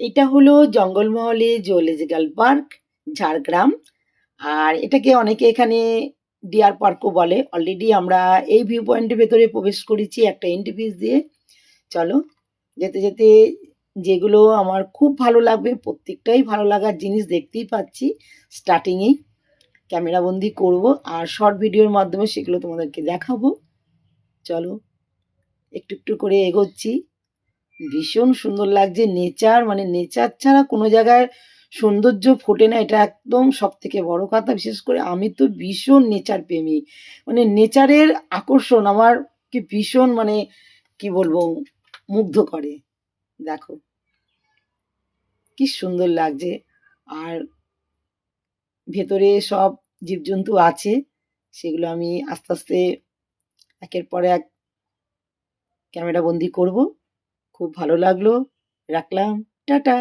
এটা হলো জঙ্গলমহলে zoological park, Jhargram. আর এটাকে অনেকে এখানে ডিয়ার পার্কও বলে। অলরেডি আমরা এই ভিউ পয়েন্টের ভেতরে প্রবেশ করেছি একটা এন্ট্রি ফিস দিয়ে। চলো, যেতে যেতে যেগুলো আমার খুব ভালো লাগবে, প্রত্যেকটাই ভালো লাগার জিনিস দেখতেই পাচ্ছি। স্টার্টিংয়েই ক্যামেরাবন্দি করব আর শর্ট ভিডিওর মাধ্যমে সেগুলো তোমাদেরকে দেখাবো। চলো, একটু একটু করে এগোচ্ছি। ভীষণ সুন্দর লাগছে নেচার, মানে নেচার ছাড়া কোনো জায়গায় সৌন্দর্য ফোটে না, এটা একদম সব থেকে বড় কথা। বিশেষ করে আমি তো ভীষণ নেচার প্রেমী, মানে নেচারের আকর্ষণ আমারকে ভীষণ, মানে কি বলবো, মুগ্ধ করে। দেখো কি সুন্দর লাগছে। আর ভেতরে সব জীবজন্তু আছে, সেগুলো আমি আস্তে আস্তে একের পর এক ক্যামেরা বন্দি করব। খুব ভালো লাগলো, রাখলাম, টাটা।